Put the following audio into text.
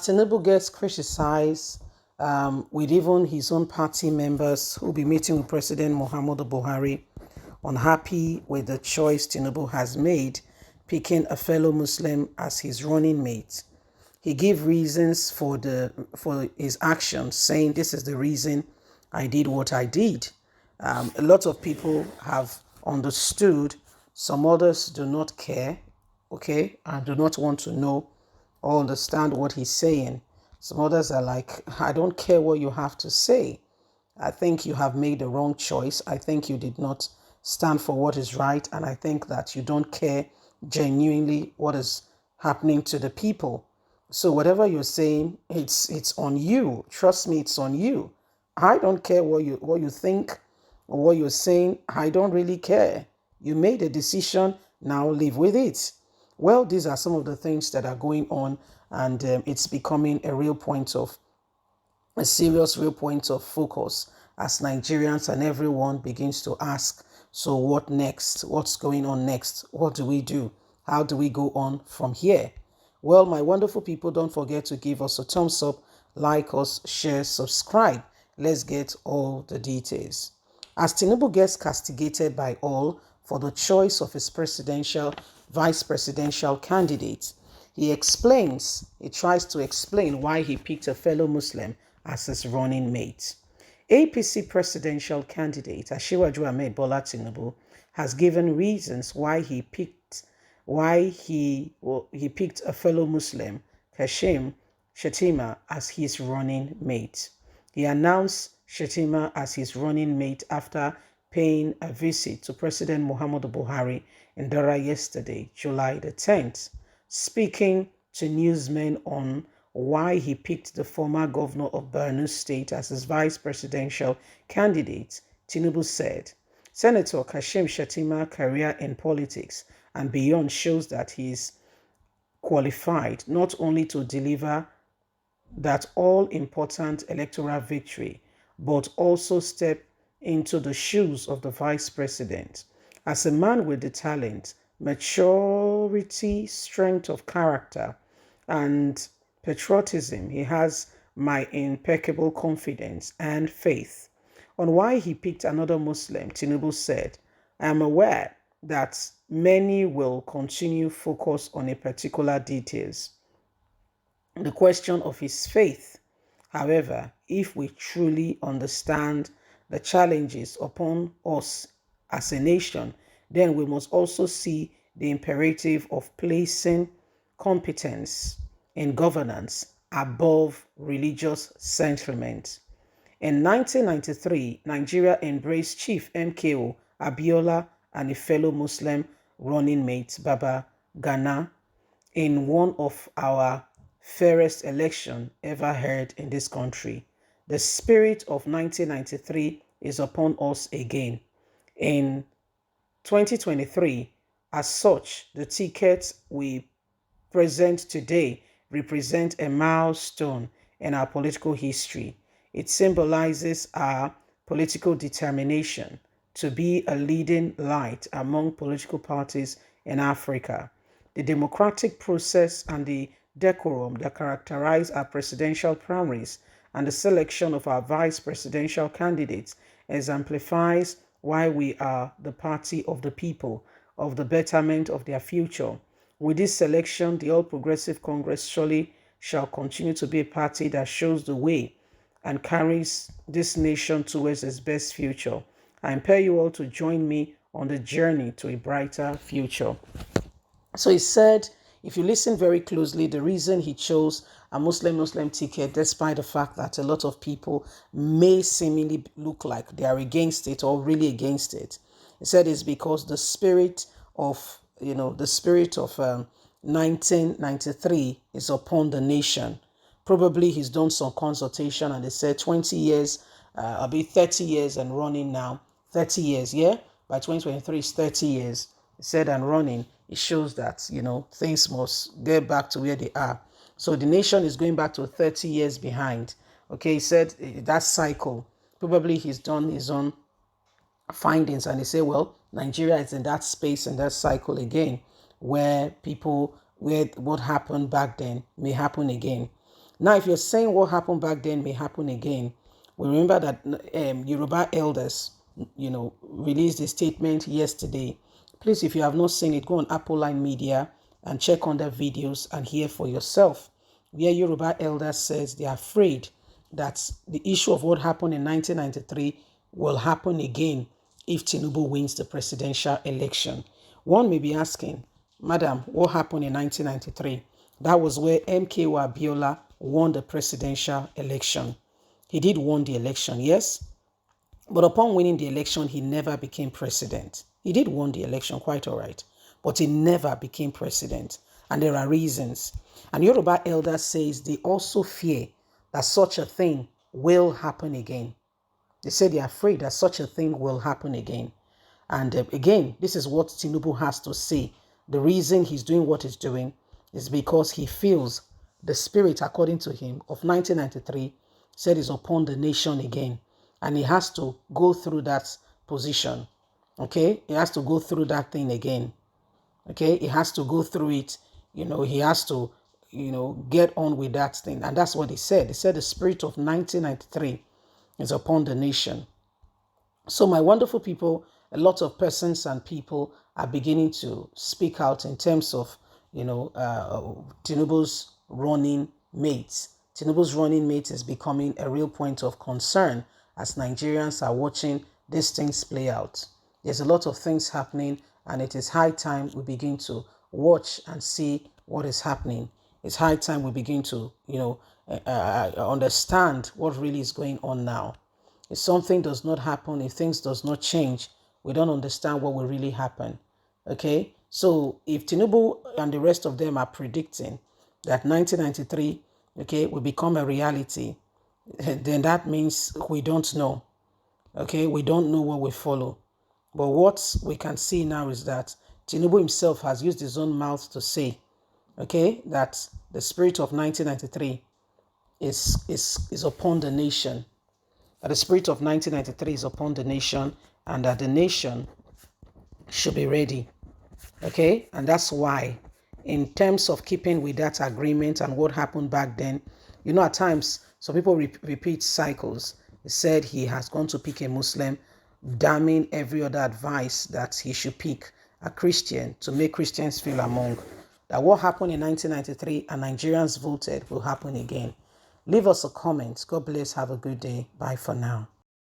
Tinubu gets criticized with even his own party members who will be meeting with President Muhammadu Buhari, unhappy with the choice Tinubu has made, picking a fellow Muslim as his running mate. He gave reasons for his actions, saying this is the reason I did what I did. A lot of people have understood. Some others do not care, okay, and do not want to know or understand what he's saying. Some others are like, I don't care what you have to say. I think you have made the wrong choice. I think you did not stand for what is right. And I think that you don't care genuinely what is happening to the people. So whatever you're saying, it's on you. Trust me, it's on you. I don't care what you think or what you're saying. I don't really care. You made a decision. Now live with it. Well, these are some of the things that are going on, and it's becoming a serious real point of focus as Nigerians and everyone begins to ask, so what next? What's going on next? What do we do? How do we go on from here? Well, my wonderful people, don't forget to give us a thumbs up, like us, share, subscribe. Let's get all the details. As Tinubu gets castigated by all for the choice of his vice presidential candidate, he tries to explain why he picked a fellow Muslim as his running mate. APC presidential candidate Asiwaju Ahmed Bola Tinubu has given reasons why he picked a fellow Muslim, Kashim Shettima, as his running mate. He announced Shettima as his running mate after paying a visit to President Muhammadu Buhari in Dara yesterday, July the 10th. Speaking to newsmen on why he picked the former governor of Borno State as his vice presidential candidate, Tinubu said, Senator Kashim Shettima's career in politics and beyond shows that he is qualified not only to deliver that all-important electoral victory, but also step into the shoes of the vice president. As a man with the talent, maturity, strength of character, and patriotism, he has my impeccable confidence and faith. On why he picked another Muslim, Tinubu said, I am aware that many will continue focus on a particular details. The question of his faith. However, if we truly understand the challenges upon us as a nation, then we must also see the imperative of placing competence in governance above religious sentiment. In 1993, Nigeria embraced Chief MKO Abiola and a fellow Muslim running mate, Baba Gana, in one of our fairest election ever held in this country. The spirit of 1993 is upon us again. In 2023, as such, the tickets we present today represent a milestone in our political history. It symbolizes our political determination to be a leading light among political parties in Africa. The democratic process and the decorum that characterize our presidential primaries and the selection of our vice presidential candidates exemplifies why we are the party of the people, of the betterment of their future. With this selection, the All Progressive Congress surely shall continue to be a party that shows the way and carries this nation towards its best future. I implore you all to join me on the journey to a brighter future. So he said, if you listen very closely, the reason he chose a Muslim ticket, despite the fact that a lot of people may seemingly look like they are against it or really against it, he said it's because the spirit of 1993 is upon the nation. Probably he's done some consultation and they said 20 years, I'll be 30 years and running now. 30 years, yeah? By 2023, it's 30 years. He said and running. It shows that, things must get back to where they are. So the nation is going back to 30 years behind. Okay, he said that cycle. Probably he's done his own findings and they say, well, Nigeria is in that space and that cycle again where what happened back then may happen again. Now, if you're saying what happened back then may happen again, we remember that Yoruba elders, released a statement yesterday. Please, if you have not seen it, go on Apple Line Media and check on the videos and hear for yourself. Where Yoruba elders says they are afraid that the issue of what happened in 1993 will happen again if Tinubu wins the presidential election. One may be asking, Madam, what happened in 1993? That was where MKO Abiola won the presidential election. He did win the election, yes, but upon winning the election, he never became president. He did win the election, quite all right, but he never became president. And there are reasons. And Yoruba elders says they also fear that such a thing will happen again. They say they're afraid that such a thing will happen again. And again, this is what Tinubu has to say. The reason he's doing what he's doing is because he feels the spirit, according to him, of 1993 said is upon the nation again. And he has to go through that position. Okay? He has to go through that thing again. Okay? He has to go through it. He has to, get on with that thing. And that's what he said. He said the spirit of 1993 is upon the nation. So my wonderful people, a lot of persons and people are beginning to speak out in terms of, Tinubu's running mates. Tinubu's running mate is becoming a real point of concern as Nigerians are watching these things play out. There's a lot of things happening, and it is high time we begin to watch and see what is happening. It's high time we begin to, understand what really is going on now. If something does not happen, if things does not change, we don't understand what will really happen. Okay? So if Tinubu and the rest of them are predicting that 1993, will become a reality, then that means we don't know. Okay? We don't know what will follow. But what we can see now is that Tinubu himself has used his own mouth to say, that the spirit of 1993 is upon the nation. That the spirit of 1993 is upon the nation, and that the nation should be ready. Okay? And that's why, in terms of keeping with that agreement and what happened back then, at times, some people repeat cycles. He said he has gone to pick a Muslim, damning every other advice that he should pick a Christian to make Christians feel among. That what happened in 1993 and Nigerians voted will happen again. Leave us a comment. God bless. Have a good day. Bye for now.